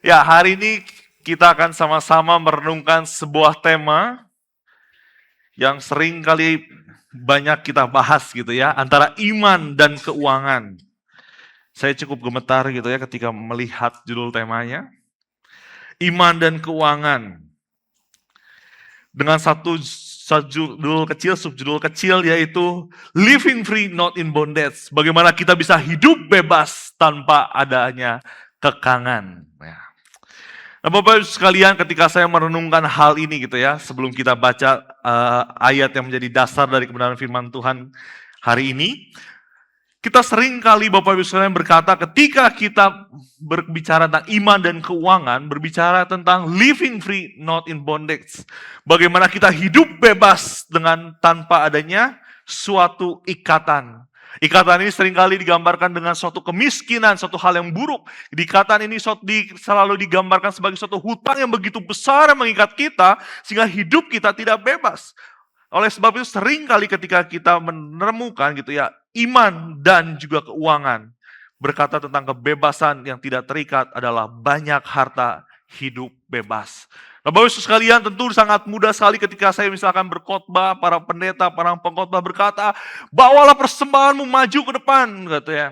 Ya, hari ini kita akan sama-sama merenungkan sebuah tema yang sering kali banyak kita bahas gitu ya, antara iman dan keuangan. Saya cukup gemetar gitu ya ketika melihat judul temanya, iman dan keuangan. Dengan satu judul kecil, subjudul kecil yaitu Living Free Not in Bondage. Bagaimana kita bisa hidup bebas tanpa adanya kekangan. Ya. Nah, Bapak Ibu sekalian, ketika saya merenungkan hal ini gitu ya, sebelum kita baca ayat yang menjadi dasar dari kebenaran firman Tuhan hari ini, kita sering kali Bapak Ibu sekalian berkata ketika kita berbicara tentang iman dan keuangan, berbicara tentang living free not in bondage. Bagaimana kita hidup bebas dengan tanpa adanya suatu ikatan. Ikatan ini seringkali digambarkan dengan suatu kemiskinan, suatu hal yang buruk. Ikatan ini selalu digambarkan sebagai suatu hutang yang begitu besar yang mengikat kita, sehingga hidup kita tidak bebas. Oleh sebab itu sering kali ketika kita menemukan gitu ya, iman dan juga keuangan berkata tentang kebebasan yang tidak terikat adalah banyak harta, hidup bebas. Nah, Bapak Ibu sekalian, tentu sangat mudah sekali ketika saya misalkan berkhotbah, para pendeta, para pengkhotbah berkata, bawalah persembahanmu maju ke depan, gitu ya.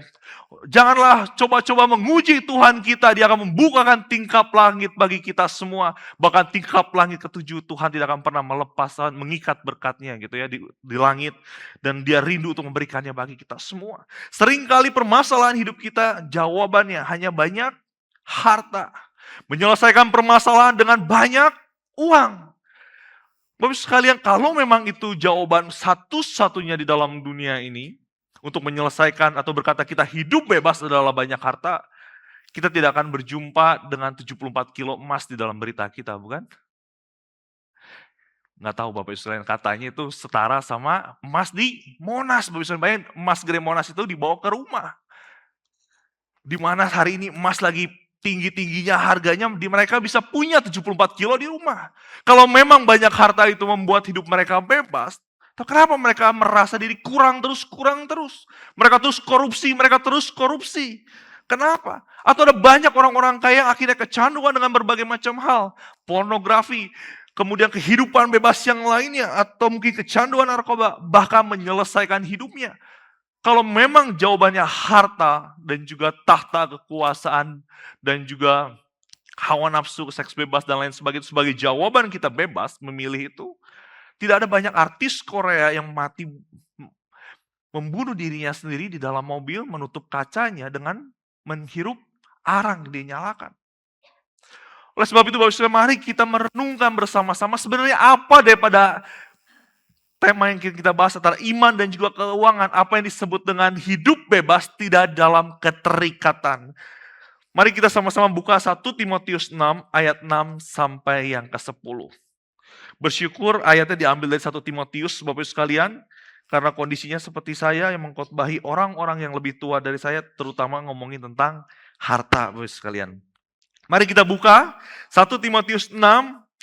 Janganlah coba-coba menguji Tuhan kita, dia akan membukakan tingkap langit bagi kita semua. Bahkan tingkap langit ketujuh, Tuhan tidak akan pernah melepaskan, mengikat berkatnya gitu ya di langit. Dan dia rindu untuk memberikannya bagi kita semua. Seringkali permasalahan hidup kita, jawabannya hanya banyak harta. Menyelesaikan permasalahan dengan banyak uang. Bapak sekalian, kalau memang itu jawaban satu-satunya di dalam dunia ini, untuk menyelesaikan atau berkata kita hidup bebas adalah banyak harta, kita tidak akan berjumpa dengan 74 kilo emas di dalam berita kita, bukan? Nggak tahu Bapak Ibu sekalian, katanya itu setara sama emas di Monas. Bapak Ibu sekalian, bayangin emas gede Monas itu dibawa ke rumah. Di mana hari ini emas lagi tinggi-tingginya harganya, mereka bisa punya 74 kilo di rumah. Kalau memang banyak harta itu membuat hidup mereka bebas, kenapa mereka merasa diri kurang terus? Mereka terus korupsi. Kenapa? Atau ada banyak orang-orang kaya yang akhirnya kecanduan dengan berbagai macam hal. Pornografi, kemudian kehidupan bebas yang lainnya, atau mungkin kecanduan narkoba, bahkan menyelesaikan hidupnya. Kalau memang jawabannya harta dan juga tahta kekuasaan dan juga hawa nafsu, seks bebas dan lain sebagainya sebagai jawaban kita bebas memilih itu, tidak ada banyak artis Korea yang mati membunuh dirinya sendiri di dalam mobil, menutup kacanya dengan menghirup arang yang dinyalakan. Oleh sebab itu, Bapak Ibu, mari kita merenungkan bersama-sama sebenarnya apa daripada tema yang kita bahas antara iman dan juga keuangan, apa yang disebut dengan hidup bebas tidak dalam keterikatan. Mari kita sama-sama buka 1 Timotius 6 ayat 6 sampai yang ke-10. Bersyukur ayatnya diambil dari 1 Timotius, Bapak Ibu sekalian, karena kondisinya seperti saya yang mengkhotbahi orang-orang yang lebih tua dari saya, terutama ngomongin tentang harta, Bapak Ibu sekalian. Mari kita buka 1 Timotius 6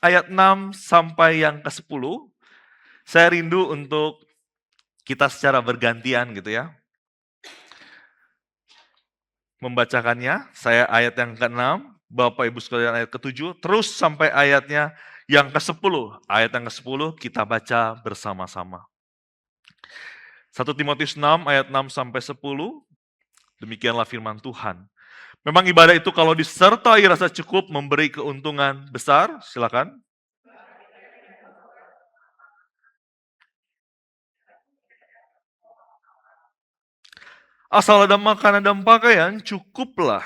ayat 6 sampai yang ke-10. Saya rindu untuk kita secara bergantian gitu ya. Membacakannya, saya ayat yang ke-6, Bapak Ibu sekalian ayat ke-7, terus sampai ayatnya yang ke-10. Ayat yang ke-10 kita baca bersama-sama. 1 Timotius 6 ayat 6 sampai 10, demikianlah firman Tuhan. Memang ibadah itu kalau disertai rasa cukup memberi keuntungan besar, silakan. Asal ada makanan dan pakaian, cukuplah.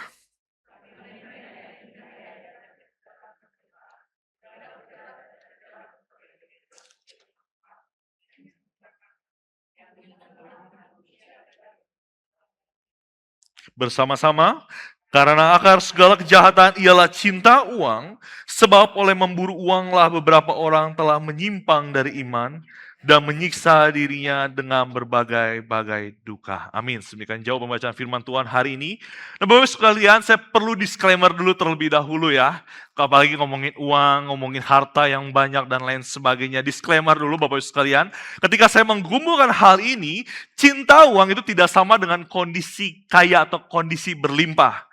Bersama-sama, karena akar segala kejahatan ialah cinta uang, sebab oleh memburu uanglah beberapa orang telah menyimpang dari iman dan menyiksa dirinya dengan berbagai-bagai duka. Amin. Demikian jauh pembacaan firman Tuhan hari ini. Nah, Bapak Ibu sekalian, saya perlu disclaimer dulu terlebih dahulu ya. Apalagi ngomongin uang, ngomongin harta yang banyak dan lain sebagainya. Disclaimer dulu Bapak Ibu sekalian. Ketika saya menggumulkan hal ini, cinta uang itu tidak sama dengan kondisi kaya atau kondisi berlimpah.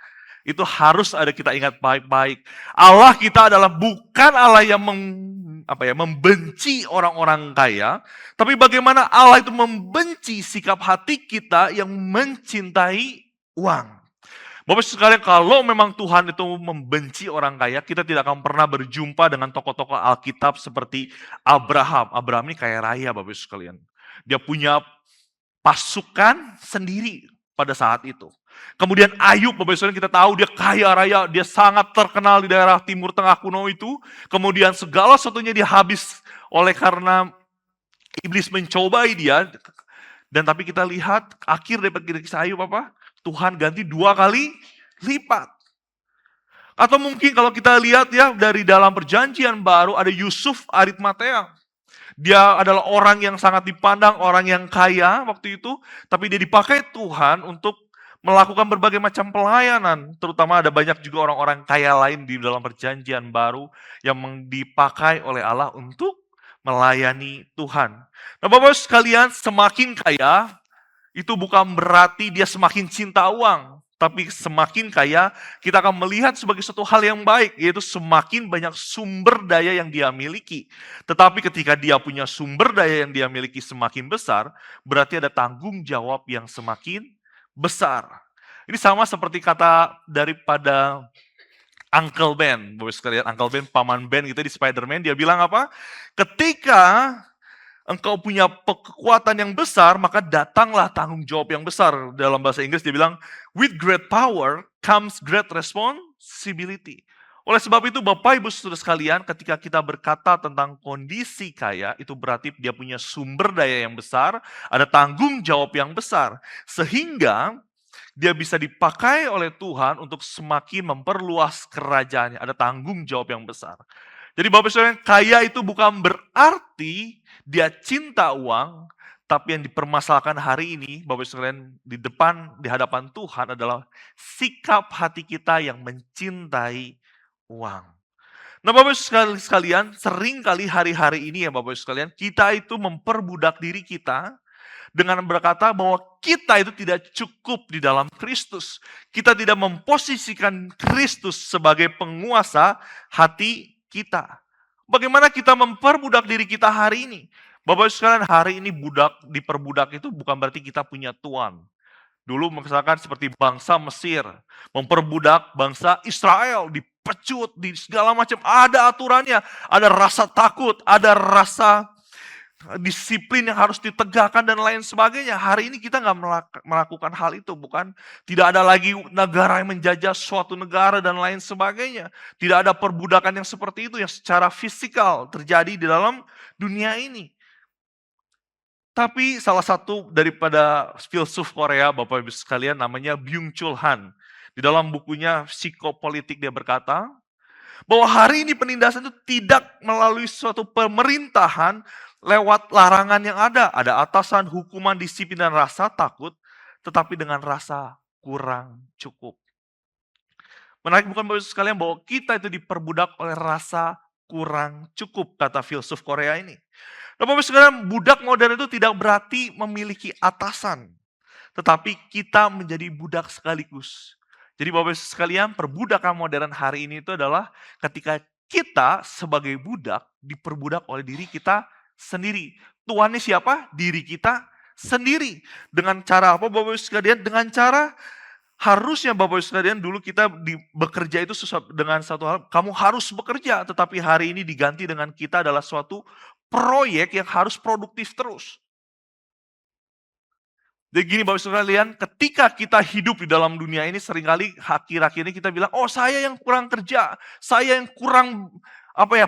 Itu harus ada kita ingat baik-baik. Allah kita adalah bukan Allah yang membenci orang-orang kaya, tapi bagaimana Allah itu membenci sikap hati kita yang mencintai uang. Bapak sekalian, kalau memang Tuhan itu membenci orang kaya, kita tidak akan pernah berjumpa dengan tokoh-tokoh Alkitab seperti Abraham. Abraham ini kaya raya, Bapak sekalian. Dia punya pasukan sendiri pada saat itu. Kemudian Ayub, Bapak sekalian, kita tahu dia kaya raya, dia sangat terkenal di daerah Timur Tengah kuno itu. Kemudian segala sesuatunya dia habis oleh karena iblis mencobai dia. Dan tapi kita lihat akhir dari kisah Ayub apa? Tuhan ganti 2 kali lipat. Atau mungkin kalau kita lihat ya dari dalam perjanjian baru ada Yusuf Arimatea. Dia adalah orang yang sangat dipandang, orang yang kaya waktu itu. Tapi dia dipakai Tuhan untuk melakukan berbagai macam pelayanan. Terutama ada banyak juga orang-orang kaya lain di dalam perjanjian baru yang dipakai oleh Allah untuk melayani Tuhan. Nah Bapak sekalian, semakin kaya, itu bukan berarti dia semakin cinta uang. Tapi semakin kaya, kita akan melihat sebagai suatu hal yang baik, yaitu semakin banyak sumber daya yang dia miliki. Tetapi ketika dia punya sumber daya yang dia miliki semakin besar, berarti ada tanggung jawab yang semakin besar. Ini sama seperti kata daripada Uncle Ben, Bapak sekalian, Uncle Ben, paman Ben gitu di Spider-Man, dia bilang apa? Ketika engkau punya kekuatan yang besar, maka datanglah tanggung jawab yang besar. Dalam bahasa Inggris dia bilang, with great power comes great responsibility. Oleh sebab itu Bapak Ibu Saudara sekalian, ketika kita berkata tentang kondisi kaya, itu berarti dia punya sumber daya yang besar, ada tanggung jawab yang besar. Sehingga dia bisa dipakai oleh Tuhan untuk semakin memperluas kerajaannya, ada tanggung jawab yang besar. Jadi Bapak Ibu sekalian, kaya itu bukan berarti dia cinta uang, tapi yang dipermasalahkan hari ini, Bapak Ibu sekalian, di hadapan Tuhan adalah sikap hati kita yang mencintai uang. Nah Bapak Ibu sekalian, seringkali hari-hari ini ya Bapak Ibu sekalian, kita itu memperbudak diri kita dengan berkata bahwa kita itu tidak cukup di dalam Kristus. Kita tidak memposisikan Kristus sebagai penguasa hati kita. Bagaimana kita memperbudak diri kita hari ini? Bapak sekalian, hari ini diperbudak itu bukan berarti kita punya tuan. Dulu misalkan seperti bangsa Mesir, memperbudak bangsa Israel, dipecut, di segala macam, ada aturannya, ada rasa takut, ada rasa disiplin yang harus ditegakkan dan lain sebagainya. Hari ini kita nggak melakukan hal itu, bukan? Tidak ada lagi negara yang menjajah suatu negara dan lain sebagainya. Tidak ada perbudakan yang seperti itu yang secara fisikal terjadi di dalam dunia ini. Tapi salah satu daripada filsuf Korea, Bapak Ibu sekalian, namanya Byung-Chul Han. Di dalam bukunya Psikopolitik dia berkata, bahwa hari ini penindasan itu tidak melalui suatu pemerintahan lewat larangan yang ada. Ada atasan, hukuman, disiplin, dan rasa takut, tetapi dengan rasa kurang cukup. Menarik bukan Bapak Ibu sekalian bahwa kita itu diperbudak oleh rasa kurang cukup, kata filsuf Korea ini. Nah, Bapak Ibu sekalian, budak modern itu tidak berarti memiliki atasan, tetapi kita menjadi budak sekaligus. Jadi Bapak Ibu sekalian, perbudakan modern hari ini itu adalah ketika kita sebagai budak diperbudak oleh diri kita sendiri. Tuannya siapa? Diri kita sendiri. Dengan cara apa Bapak Ibu sekalian? Dengan cara harusnya Bapak Ibu sekalian dulu kita bekerja itu dengan satu hal, kamu harus bekerja. Tetapi hari ini diganti dengan kita adalah suatu proyek yang harus produktif terus. Jadi gini Bapak Ibu sekalian, ketika kita hidup di dalam dunia ini seringkali akhir-akhir ini kita bilang, oh saya yang kurang kerja, saya yang kurang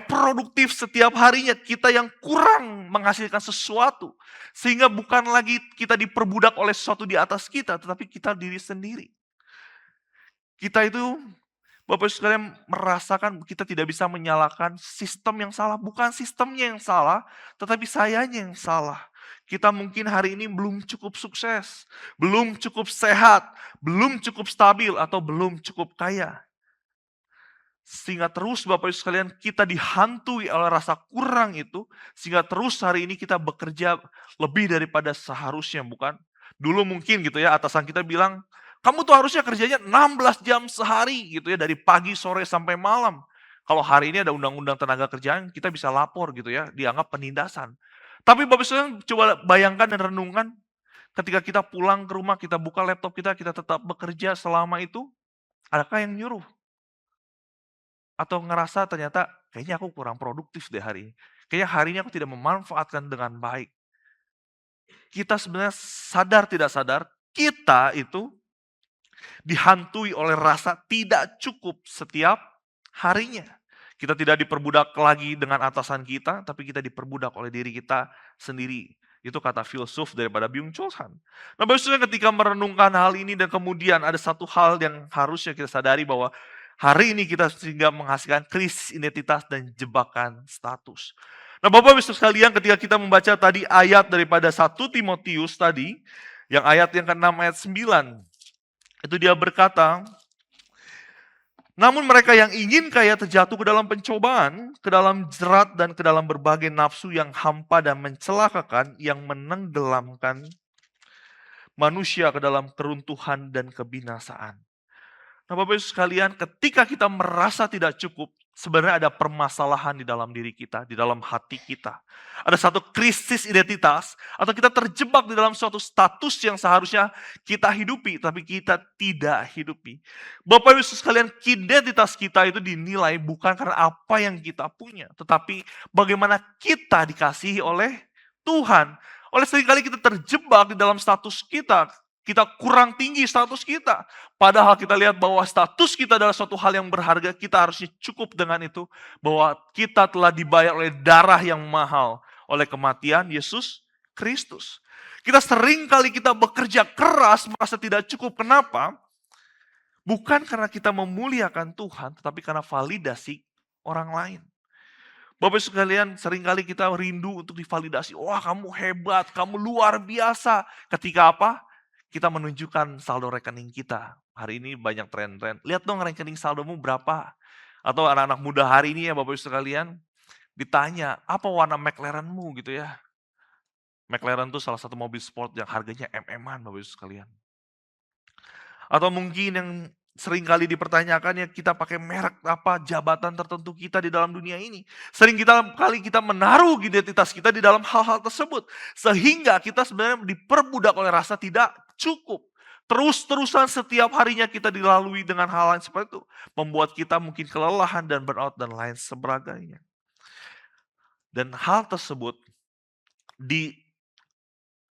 produktif setiap harinya, kita yang kurang menghasilkan sesuatu. Sehingga bukan lagi kita diperbudak oleh sesuatu di atas kita, tetapi kita diri sendiri. Kita itu, Bapak Ibu sekalian merasakan kita tidak bisa menyalahkan sistem yang salah, bukan sistemnya yang salah, tetapi sayanya yang salah. Kita mungkin hari ini belum cukup sukses, belum cukup sehat, belum cukup stabil, atau belum cukup kaya. Sehingga terus Bapak Ibu sekalian kita dihantui oleh rasa kurang itu, sehingga terus hari ini kita bekerja lebih daripada seharusnya, bukan? Dulu mungkin gitu ya atasan kita bilang, Kamu tuh harusnya kerjanya 16 jam sehari gitu ya, dari pagi, sore, sampai malam. Kalau hari ini ada undang-undang tenaga kerjaan, kita bisa lapor gitu ya, dianggap penindasan. Tapi Bapak Ibu coba bayangkan dan renungkan, ketika kita pulang ke rumah, kita buka laptop kita tetap bekerja selama itu, adakah yang nyuruh? Atau ngerasa ternyata, kayaknya aku kurang produktif deh hari ini. Kayaknya hari ini aku tidak memanfaatkan dengan baik. Kita sebenarnya sadar tidak sadar, kita itu dihantui oleh rasa tidak cukup setiap harinya. Kita tidak diperbudak lagi dengan atasan kita, tapi kita diperbudak oleh diri kita sendiri. Itu kata filsuf daripada Byung-Chul Han. Nah, maksudnya ketika merenungkan hal ini dan kemudian ada satu hal yang harusnya kita sadari bahwa hari ini kita sehingga menghasilkan krisis identitas dan jebakan status. Nah, Bapak Ibu sekalian, ketika kita membaca tadi ayat daripada 1 Timotius tadi, yang ayat yang ke-6 ayat 9, itu dia berkata, namun mereka yang ingin kaya terjatuh ke dalam pencobaan, ke dalam jerat dan ke dalam berbagai nafsu yang hampa dan mencelakakan, yang menenggelamkan manusia ke dalam keruntuhan dan kebinasaan. Nah, Bapak Ibu sekalian, ketika kita merasa tidak cukup, sebenarnya ada permasalahan di dalam diri kita, di dalam hati kita. Ada satu krisis identitas, atau kita terjebak di dalam suatu status yang seharusnya kita hidupi, tapi kita tidak hidupi. Bapak Ibu sekalian, identitas kita itu dinilai bukan karena apa yang kita punya, tetapi bagaimana kita dikasihi oleh Tuhan. Oleh seringkali kita terjebak di dalam status kita, kita kurang tinggi status kita. Padahal kita lihat bahwa status kita adalah suatu hal yang berharga, kita harusnya cukup dengan itu. Bahwa kita telah dibayar oleh darah yang mahal, oleh kematian Yesus Kristus. Kita sering kali kita bekerja keras, merasa tidak cukup. Kenapa? Bukan karena kita memuliakan Tuhan, tetapi karena validasi orang lain. Bapak Ibu sekalian, seringkali kita rindu untuk divalidasi. Wah, kamu hebat, kamu luar biasa. Ketika apa? Kita menunjukkan saldo rekening kita. Hari ini banyak tren-tren. Lihat dong rekening saldomu berapa. Atau anak-anak muda hari ini ya Bapak Ibu sekalian, ditanya, apa warna McLarenmu gitu ya. McLaren itu salah satu mobil sport yang harganya MM-an Bapak Ibu sekalian. Atau mungkin yang sering kali dipertanyakan ya, kita pakai merek apa, jabatan tertentu kita di dalam dunia ini. Sering kali kita menaruh identitas kita di dalam hal-hal tersebut. Sehingga kita sebenarnya diperbudak oleh rasa tidak cukup. Terus-terusan setiap harinya kita dilalui dengan hal lain seperti itu. Membuat kita mungkin kelelahan dan burnout dan lain sebagainya. Dan hal tersebut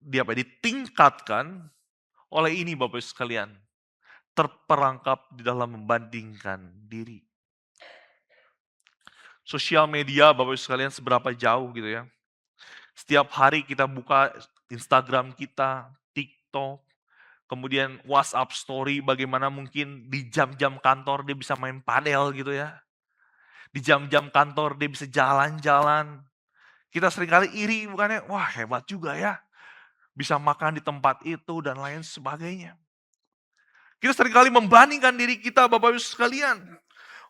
ditingkatkan oleh ini Bapak Ibu sekalian. Terperangkap di dalam membandingkan diri. Sosial media Bapak Ibu sekalian seberapa jauh gitu ya. Setiap hari kita buka Instagram kita, TikTok, kemudian WhatsApp story, bagaimana mungkin di jam-jam kantor dia bisa main padel gitu ya. Di jam-jam kantor dia bisa jalan-jalan. Kita seringkali iri bukannya, wah hebat juga ya. Bisa makan di tempat itu dan lain sebagainya. Kita seringkali membandingkan diri kita Bapak Ibu sekalian.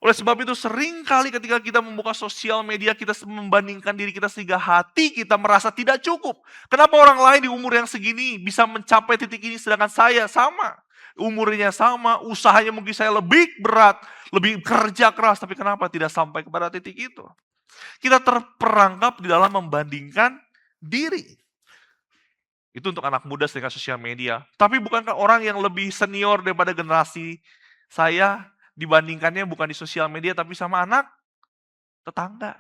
Oleh sebab itu seringkali ketika kita membuka sosial media kita membandingkan diri kita sehingga hati kita merasa tidak cukup. Kenapa orang lain di umur yang segini bisa mencapai titik ini sedangkan saya sama. Umurnya sama, usahanya mungkin saya lebih berat, lebih kerja keras. Tapi kenapa tidak sampai kepada titik itu? Kita terperangkap di dalam membandingkan diri. Itu untuk anak muda dengan sosial media. Tapi bukankah orang yang lebih senior daripada generasi saya dibandingkannya bukan di sosial media tapi sama anak tetangga.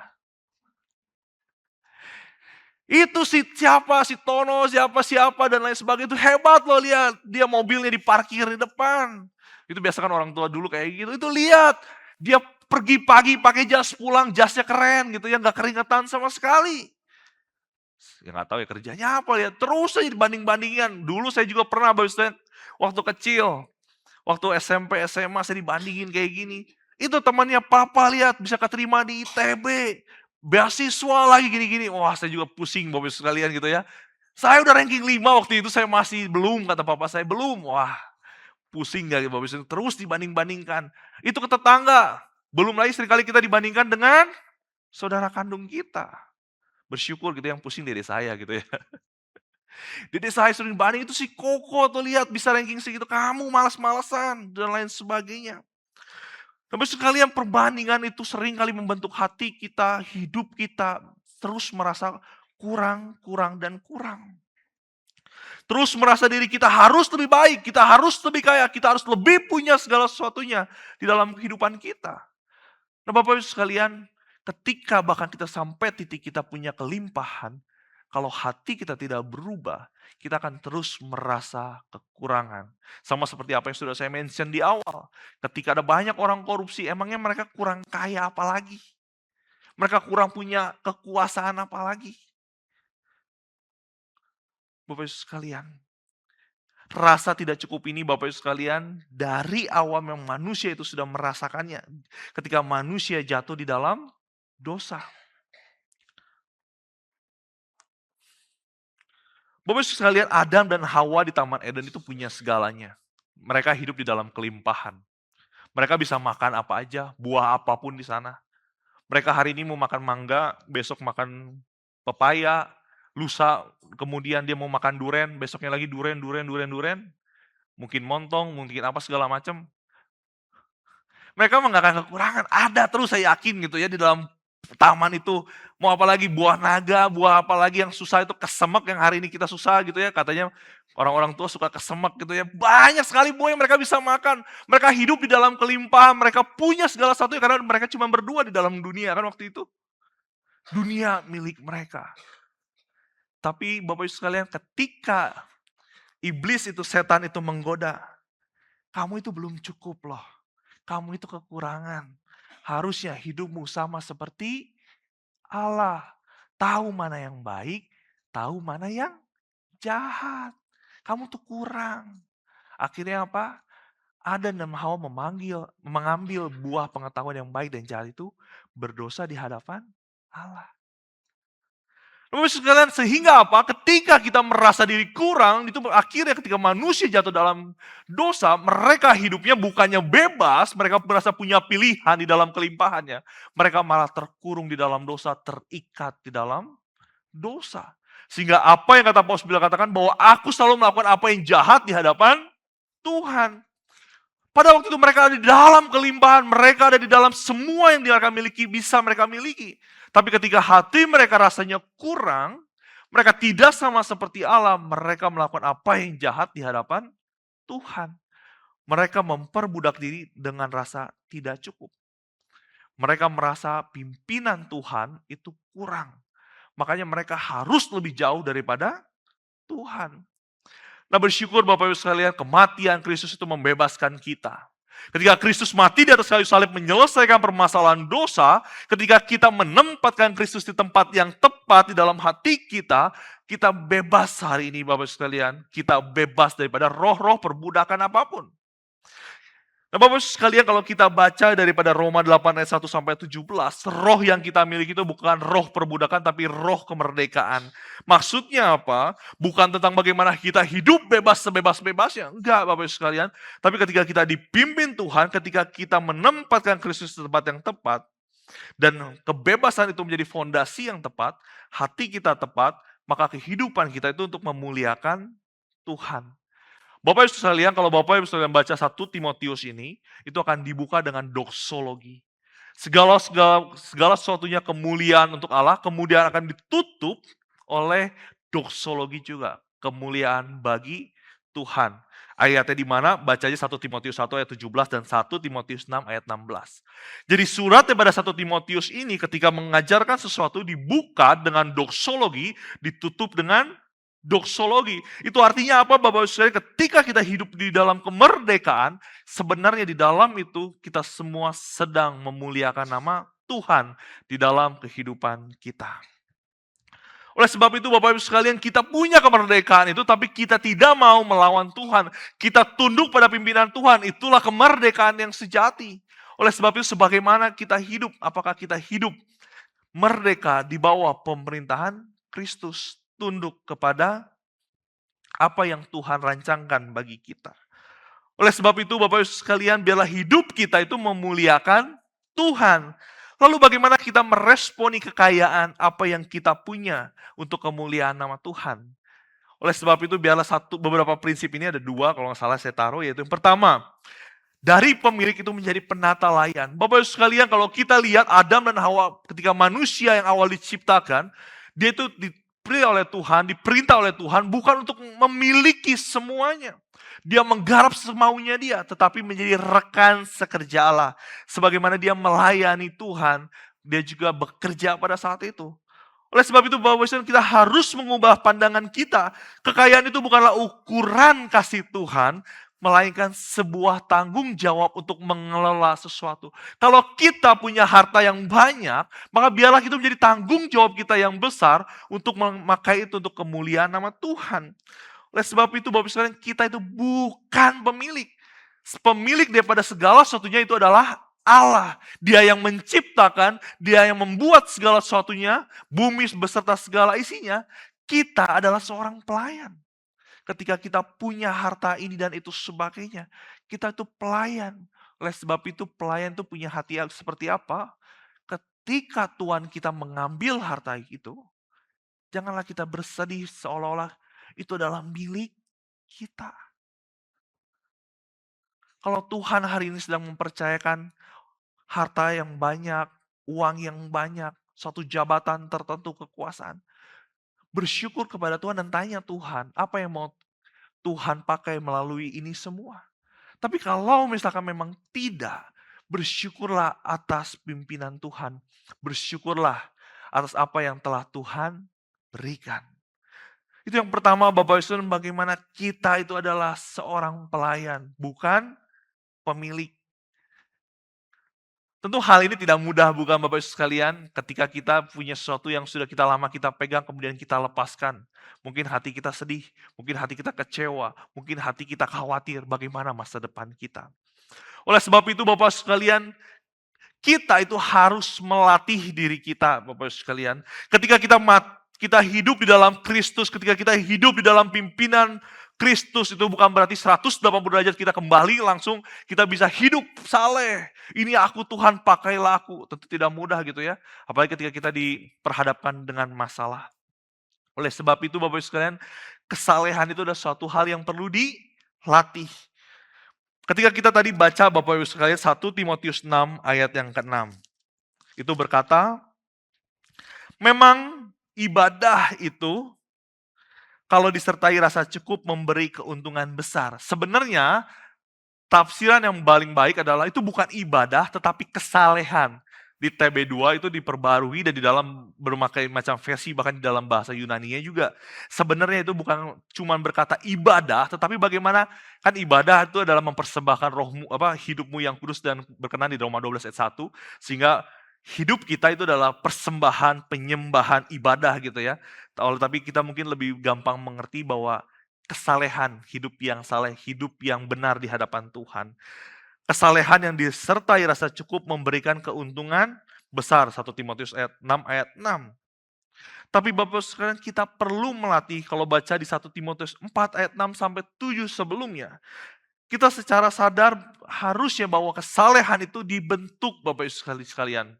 Itu siapa, si Tono, siapa dan lain sebagainya itu hebat loh lihat. Dia mobilnya diparkir di depan. Itu biasa kan orang tua dulu kayak gitu. Itu lihat, dia pergi pagi pakai jas pulang, jasnya keren gitu ya, nggak keringetan sama sekali. Ya nggak tahu ya kerjanya apa ya, terus aja dibanding-bandingkan. Dulu saya juga pernah waktu kecil, waktu SMP, SMA saya dibandingin kayak gini. Itu temannya papa lihat bisa keterima di ITB, beasiswa lagi gini-gini. Wah saya juga pusing Bapak Ibu sekalian gitu ya. Saya udah ranking 5 waktu itu saya masih belum, kata papa saya belum. Wah pusing gak Bapak Ibu, terus dibanding-bandingkan. Itu ke tetangga, belum lagi seringkali kita dibandingkan dengan saudara kandung kita. Bersyukur gitu yang pusing dari saya gitu ya. Di desa Haisuddin Bani itu si Koko tuh lihat bisa ranking segitu, kamu malas-malasan dan lain sebagainya. Tapi sekalian perbandingan itu sering kali membentuk hati kita, hidup kita terus merasa kurang, kurang, dan kurang. Terus merasa diri kita harus lebih baik, kita harus lebih kaya, kita harus lebih punya segala sesuatunya di dalam kehidupan kita. Nah Bapak Ibu sekalian, ketika bahkan kita sampai titik kita punya kelimpahan, kalau hati kita tidak berubah, kita akan terus merasa kekurangan. Sama seperti apa yang sudah saya mention di awal. Ketika ada banyak orang korupsi, emangnya mereka kurang kaya apa lagi? Mereka kurang punya kekuasaan apa lagi? Bapak Ibu sekalian, rasa tidak cukup ini Bapak Ibu sekalian, dari awal memang manusia itu sudah merasakannya. Ketika manusia jatuh di dalam dosa. Bapak Ibu sekalian, Adam dan Hawa di Taman Eden itu punya segalanya. Mereka hidup di dalam kelimpahan. Mereka bisa makan apa aja, buah apapun di sana. Mereka hari ini mau makan mangga, besok makan pepaya, lusa kemudian dia mau makan duren, besoknya lagi duren, mungkin montong, mungkin apa segala macam. Mereka nggak akan kekurangan, ada terus saya yakin gitu ya di dalam taman itu. Mau apa lagi buah naga, buah apa lagi yang susah itu kesemek yang hari ini kita susah gitu ya. Katanya orang-orang tua suka kesemek gitu ya. Banyak sekali buah yang mereka bisa makan. Mereka hidup di dalam kelimpahan, mereka punya segala sesuatu karena mereka cuma berdua di dalam dunia kan waktu itu. Dunia milik mereka. Tapi Bapak Ibu sekalian, ketika iblis itu, setan itu menggoda, kamu itu belum cukup loh. Kamu itu kekurangan. Harusnya hidupmu sama seperti Allah. Tahu mana yang baik, tahu mana yang jahat. Kamu tuh kurang. Akhirnya apa? Adam dan Hawa mengambil buah pengetahuan yang baik dan jahat itu, berdosa di hadapan Allah. Bapak Ibu sekalian, sehingga apa? Ketika kita merasa diri kurang, itu akhirnya ketika manusia jatuh dalam dosa, mereka hidupnya bukannya bebas, mereka merasa punya pilihan di dalam kelimpahannya. Mereka malah terkurung di dalam dosa, terikat di dalam dosa. Sehingga apa yang kata Paulus bilang katakan bahwa aku selalu melakukan apa yang jahat di hadapan Tuhan. Pada waktu itu mereka ada di dalam kelimpahan, mereka ada di dalam semua yang mereka miliki, bisa mereka miliki. Tapi ketika hati mereka rasanya kurang, mereka tidak sama seperti Allah, mereka melakukan apa yang jahat di hadapan Tuhan. Mereka memperbudak diri dengan rasa tidak cukup. Mereka merasa pimpinan Tuhan itu kurang. Makanya mereka harus lebih jauh daripada Tuhan. Nah bersyukur Bapak Ibu sekalian, kematian Kristus itu membebaskan kita. Ketika Kristus mati di atas kayu salib menyelesaikan permasalahan dosa, ketika kita menempatkan Kristus di tempat yang tepat di dalam hati kita, kita bebas hari ini Bapak Ibu sekalian. Kita bebas daripada roh-roh perbudakan apapun. Nah Bapak Ibu sekalian, kalau kita baca daripada Roma 8 ayat 1 sampai 17, roh yang kita miliki itu bukan roh perbudakan tapi roh kemerdekaan. Maksudnya apa? Bukan tentang bagaimana kita hidup bebas sebebas-bebasnya. Enggak Bapak Ibu sekalian. Tapi ketika kita dipimpin Tuhan, ketika kita menempatkan Kristus di tempat yang tepat, dan kebebasan itu menjadi fondasi yang tepat, hati kita tepat, maka kehidupan kita itu untuk memuliakan Tuhan. Bapak Ibu sekalian, kalau Bapak Ibu sekalian baca 1 Timotius ini, itu akan dibuka dengan doksologi. Segala sesuatunya kemuliaan untuk Allah, kemudian akan ditutup oleh doksologi juga. Kemuliaan bagi Tuhan. Ayatnya di mana? Baca aja 1 Timotius 1 ayat 17 dan 1 Timotius 6 ayat 16. Jadi surat daripada 1 Timotius ini ketika mengajarkan sesuatu dibuka dengan doksologi, ditutup dengan doksologi. Itu artinya apa Bapak Ibu sekalian? Ketika kita hidup di dalam kemerdekaan, sebenarnya di dalam itu kita semua sedang memuliakan nama Tuhan di dalam kehidupan kita. Oleh sebab itu Bapak Ibu sekalian, kita punya kemerdekaan itu tapi kita tidak mau melawan Tuhan. Kita tunduk pada pimpinan Tuhan, itulah kemerdekaan yang sejati. Oleh sebab itu sebagaimana kita hidup, apakah kita hidup merdeka di bawah pemerintahan Kristus? Tunduk kepada apa yang Tuhan rancangkan bagi kita. Oleh sebab itu Bapak Ibu sekalian, biarlah hidup kita itu memuliakan Tuhan. Lalu bagaimana kita meresponi kekayaan apa yang kita punya untuk kemuliaan nama Tuhan? Oleh sebab itu biarlah beberapa prinsip ini ada dua kalau nggak salah saya taruh, yaitu yang pertama, dari pemilik itu menjadi penata layan. Bapak Ibu sekalian, kalau kita lihat Adam dan Hawa ketika manusia yang awal diciptakan, dia itu dipilih oleh Tuhan, diperintah oleh Tuhan bukan untuk memiliki semuanya. Dia menggarap semaunya dia, tetapi menjadi rekan sekerja Allah. Sebagaimana dia melayani Tuhan, dia juga bekerja pada saat itu. Oleh sebab itu Bapak Ibu sekalian, kita harus mengubah pandangan kita. Kekayaan itu bukanlah ukuran kasih Tuhan, melainkan sebuah tanggung jawab untuk mengelola sesuatu. Kalau kita punya harta yang banyak, maka biarlah itu menjadi tanggung jawab kita yang besar untuk memakai itu untuk kemuliaan nama Tuhan. Oleh sebab itu Bapak Ibu sekalian, kita itu bukan pemilik. Pemilik daripada segala sesuatunya itu adalah Allah. Dia yang menciptakan, dia yang membuat segala sesuatunya, bumi beserta segala isinya. Kita adalah seorang pelayan. Ketika kita punya harta ini dan itu sebagainya, kita itu pelayan. Oleh sebab itu pelayan itu punya hati yang seperti apa? Ketika Tuhan kita mengambil harta itu, janganlah kita bersedih seolah-olah itu adalah milik kita. Kalau Tuhan hari ini sedang mempercayakan harta yang banyak, uang yang banyak, suatu jabatan tertentu, kekuasaan. Bersyukur kepada Tuhan dan tanya Tuhan, apa yang mau Tuhan pakai melalui ini semua. Tapi kalau misalkan memang tidak, bersyukurlah atas pimpinan Tuhan. Bersyukurlah atas apa yang telah Tuhan berikan. Itu yang pertama Bapak Ibu Saudara, bagaimana kita itu adalah seorang pelayan, bukan pemilik. Tentu hal ini tidak mudah bukan Bapak Ibu sekalian, ketika kita punya sesuatu yang sudah kita lama kita pegang kemudian kita lepaskan. Mungkin hati kita sedih, mungkin hati kita kecewa, mungkin hati kita khawatir bagaimana masa depan kita. Oleh sebab itu Bapak Ibu sekalian, kita itu harus melatih diri kita Bapak Ibu sekalian. Ketika kita hidup di dalam Kristus, ketika kita hidup di dalam pimpinan Kristus, itu bukan berarti 180 derajat kita kembali langsung kita bisa hidup saleh. Ini aku Tuhan, pakailah aku. Tentu tidak mudah gitu ya. Apalagi ketika kita diperhadapkan dengan masalah. Oleh sebab itu Bapak Ibu sekalian, kesalehan itu adalah suatu hal yang perlu dilatih. Ketika kita tadi baca Bapak Ibu sekalian 1 Timotius 6 ayat yang ke-6. Itu berkata, memang ibadah itu kalau disertai rasa cukup memberi keuntungan besar. Sebenarnya tafsiran yang paling baik adalah itu bukan ibadah tetapi kesalehan. Di TB2 itu diperbarui dan di dalam berbagai macam versi bahkan di dalam bahasa Yunani-nya juga. Sebenarnya itu bukan cuma berkata ibadah tetapi bagaimana kan ibadah itu adalah mempersembahkan rohmu hidupmu yang kudus dan berkenan di Roma 12 ayat 1 sehingga hidup kita itu adalah persembahan, penyembahan, ibadah gitu ya. Tapi kita mungkin lebih gampang mengerti bahwa kesalehan, hidup yang saleh, hidup yang benar di hadapan Tuhan. Kesalehan yang disertai rasa cukup memberikan keuntungan besar. 1 Timotius ayat 6. Tapi Bapak sekalian kita perlu melatih kalau baca di 1 Timotius 4 ayat 6 sampai 7 sebelumnya. Kita secara sadar harusnya bahwa kesalehan itu dibentuk Bapak Ibu sekalian.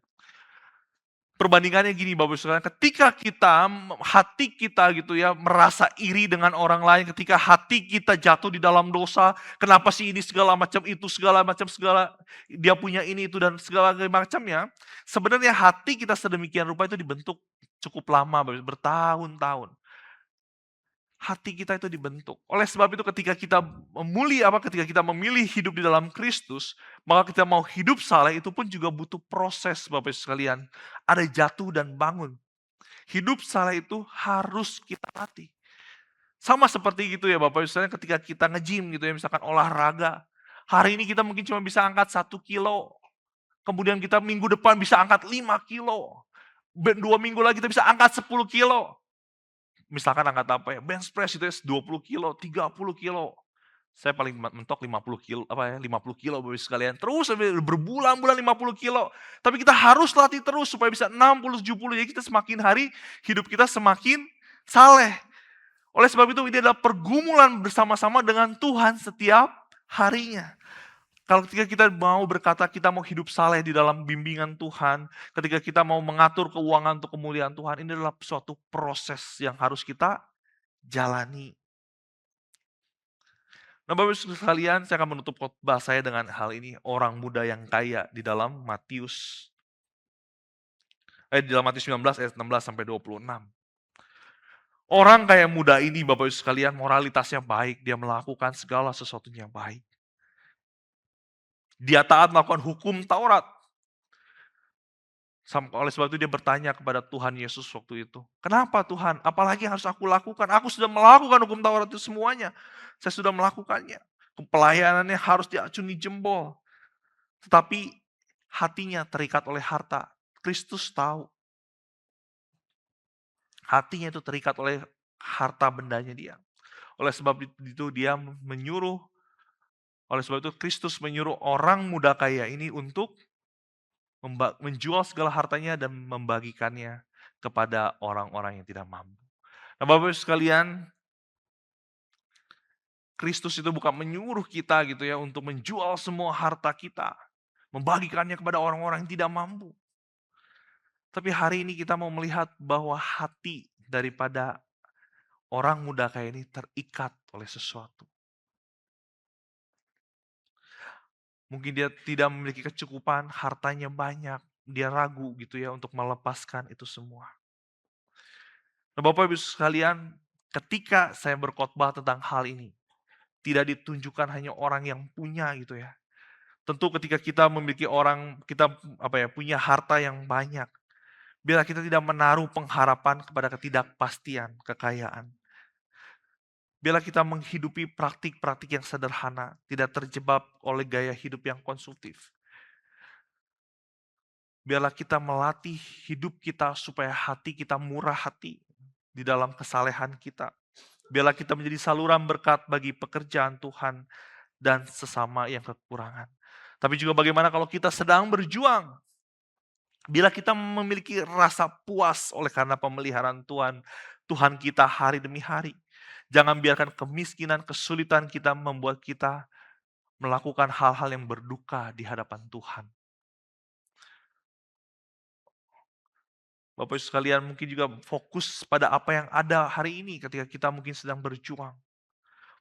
Perbandingannya gini Bapak Ibu sekalian, ketika hati kita gitu ya merasa iri dengan orang lain, ketika hati kita jatuh di dalam dosa, kenapa sih ini segala macam itu, segala dia punya ini itu dan segala macamnya. Sebenarnya hati kita sedemikian rupa itu dibentuk cukup lama, bertahun-tahun. Hati kita itu dibentuk. Oleh sebab itu ketika kita ketika kita memilih hidup di dalam Kristus, maka kita mau hidup saleh itu pun juga butuh proses Bapak Ibu sekalian. Ada jatuh dan bangun. Hidup saleh itu harus kita latih. Sama seperti gitu ya Bapak Ibu sekalian ketika kita nge-gym gitu ya, misalkan olahraga. Hari ini kita mungkin cuma bisa angkat 1 kilo. Kemudian kita minggu depan bisa angkat 5 kilo. 2 minggu lagi kita bisa angkat 10 kilo. Misalkan angkat apa ya, bench press itu 20 kilo, 30 kilo. Saya paling mentok 50 kilo, 50 kilo Bapak Ibu sekalian. Terus sampai berbulan-bulan 50 kilo. Tapi kita harus latih terus supaya bisa 60, 70. Jadi kita semakin hari, hidup kita semakin saleh. Oleh sebab itu ini adalah pergumulan bersama-sama dengan Tuhan setiap harinya. Kalau ketika kita mau berkata kita mau hidup saleh di dalam bimbingan Tuhan, ketika kita mau mengatur keuangan untuk kemuliaan Tuhan, ini adalah suatu proses yang harus kita jalani. Nah, Bapak Ibu sekalian, saya akan menutup khotbah saya dengan hal ini, orang muda yang kaya di dalam di dalam Matius 19 ayat 16 sampai 26. Orang kaya muda ini, Bapak Ibu sekalian, moralitasnya baik, dia melakukan segala sesuatunya baik. Dia taat melakukan hukum Taurat. Oleh sebab itu dia bertanya kepada Tuhan Yesus waktu itu, "Kenapa Tuhan? Apalagi yang harus aku lakukan? Aku sudah melakukan hukum Taurat itu semuanya. Saya sudah melakukannya. Pelayanannya harus diacungi jempol." Tetapi hatinya terikat oleh harta. Kristus tahu hatinya itu terikat oleh harta bendanya dia. Oleh sebab itu dia menyuruh, oleh sebab itu Kristus menyuruh orang muda kaya ini untuk menjual segala hartanya dan membagikannya kepada orang-orang yang tidak mampu. Nah, Bapak-Ibu sekalian, Kristus itu bukan menyuruh kita gitu ya untuk menjual semua harta kita, membagikannya kepada orang-orang yang tidak mampu. Tapi hari ini kita mau melihat bahwa hati daripada orang muda kayak ini terikat oleh sesuatu. Mungkin dia tidak memiliki kecukupan, hartanya banyak, dia ragu gitu ya untuk melepaskan itu semua. Nah, Bapak Ibu sekalian, ketika saya berkhotbah tentang hal ini, tidak ditunjukkan hanya orang yang punya gitu ya. Tentu ketika kita memiliki kita punya harta yang banyak, biarlah kita tidak menaruh pengharapan kepada ketidakpastian, kekayaan. Biarlah kita menghidupi praktik-praktik yang sederhana, tidak terjebak oleh gaya hidup yang konsumtif. Biarlah kita melatih hidup kita supaya hati kita murah hati di dalam kesalehan kita. Biarlah kita menjadi saluran berkat bagi pekerjaan Tuhan dan sesama yang kekurangan. Tapi juga bagaimana kalau kita sedang berjuang, bila kita memiliki rasa puas oleh karena pemeliharaan Tuhan, Tuhan kita hari demi hari. Jangan biarkan kemiskinan, kesulitan kita membuat kita melakukan hal-hal yang berduka di hadapan Tuhan. Bapak Ibu sekalian, mungkin juga fokus pada apa yang ada hari ini ketika kita mungkin sedang berjuang.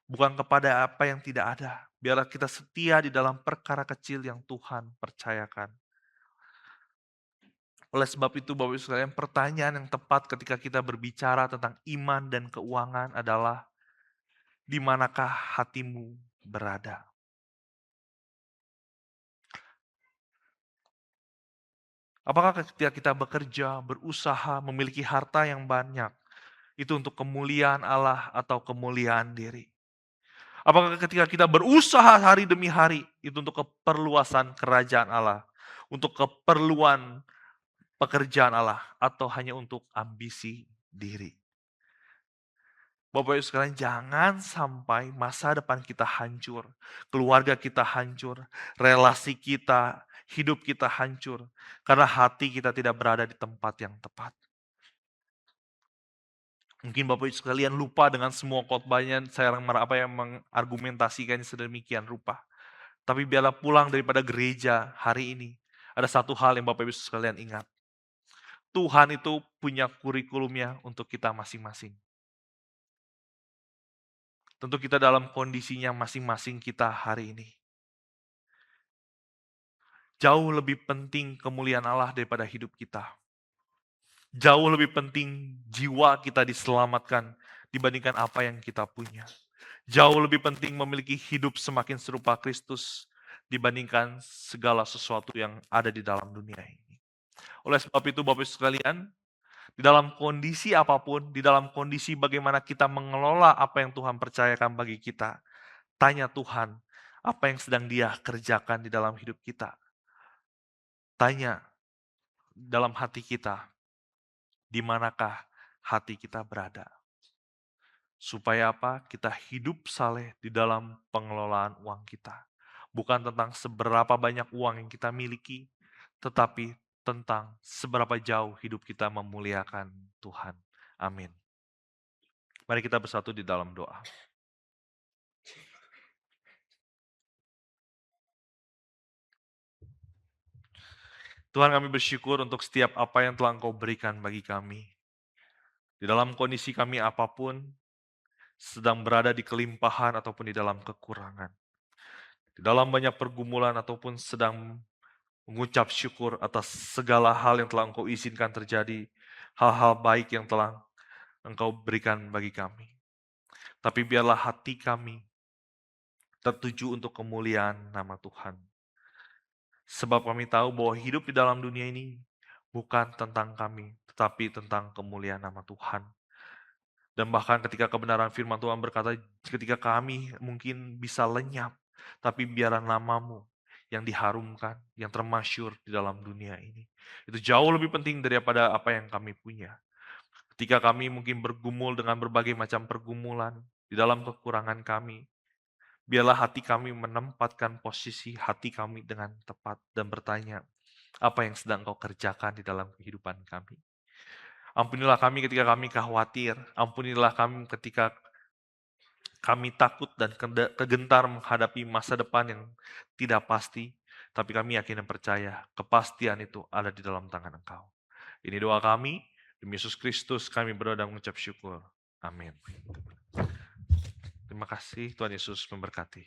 Bukan kepada apa yang tidak ada. Biarlah kita setia di dalam perkara kecil yang Tuhan percayakan. Oleh sebab itu, Bapak Ibu sekalian, pertanyaan yang tepat ketika kita berbicara tentang iman dan keuangan adalah, di manakah hatimu berada? Apakah ketika kita bekerja, berusaha, memiliki harta yang banyak, itu untuk kemuliaan Allah atau kemuliaan diri? Apakah ketika kita berusaha hari demi hari, itu untuk keperluasan kerajaan Allah, untuk keperluan pekerjaan Allah, atau hanya untuk ambisi diri? Bapak Ibu sekalian, jangan sampai masa depan kita hancur, keluarga kita hancur, relasi kita, hidup kita hancur, karena hati kita tidak berada di tempat yang tepat. Mungkin Bapak Ibu sekalian lupa dengan semua khotbahnya, saya mengargumentasikannya sedemikian rupa. Tapi biarlah pulang daripada gereja hari ini, ada satu hal yang Bapak Ibu sekalian ingat. Tuhan itu punya kurikulumnya untuk kita masing-masing. Tentu kita dalam kondisinya masing-masing kita hari ini. Jauh lebih penting kemuliaan Allah daripada hidup kita. Jauh lebih penting jiwa kita diselamatkan dibandingkan apa yang kita punya. Jauh lebih penting memiliki hidup semakin serupa Kristus dibandingkan segala sesuatu yang ada di dalam dunia ini. Oleh sebab itu Bapak Ibu sekalian, di dalam kondisi apapun, di dalam kondisi bagaimana kita mengelola apa yang Tuhan percayakan bagi kita, tanya Tuhan, apa yang sedang Dia kerjakan di dalam hidup kita. Tanya dalam hati kita, di manakah hati kita berada. Supaya apa? Kita hidup saleh di dalam pengelolaan uang kita. Bukan tentang seberapa banyak uang yang kita miliki, tetapi tentang seberapa jauh hidup kita memuliakan Tuhan. Amin. Mari kita bersatu di dalam doa. Tuhan, kami bersyukur untuk setiap apa yang telah Engkau berikan bagi kami. Di dalam kondisi kami apapun, sedang berada di kelimpahan ataupun di dalam kekurangan, di dalam banyak pergumulan ataupun sedang mengucap syukur atas segala hal yang telah Engkau izinkan terjadi, hal-hal baik yang telah Engkau berikan bagi kami. Tapi biarlah hati kami tertuju untuk kemuliaan nama Tuhan. Sebab kami tahu bahwa hidup di dalam dunia ini bukan tentang kami, tetapi tentang kemuliaan nama Tuhan. Dan bahkan ketika kebenaran firman Tuhan berkata, ketika kami mungkin bisa lenyap, tapi biarlah namamu yang diharumkan, yang termasyur di dalam dunia ini. Itu jauh lebih penting daripada apa yang kami punya. Ketika kami mungkin bergumul dengan berbagai macam pergumulan di dalam kekurangan kami, biarlah hati kami menempatkan posisi hati kami dengan tepat dan bertanya, apa yang sedang kau kerjakan di dalam kehidupan kami? Ampunilah kami ketika kami khawatir, ampunilah kami ketika kami takut dan kegentar menghadapi masa depan yang tidak pasti, tapi kami yakin dan percaya kepastian itu ada di dalam tangan Engkau. Ini doa kami, demi Yesus Kristus kami berdoa dan mengucap syukur. Amin. Terima kasih, Tuhan Yesus memberkati.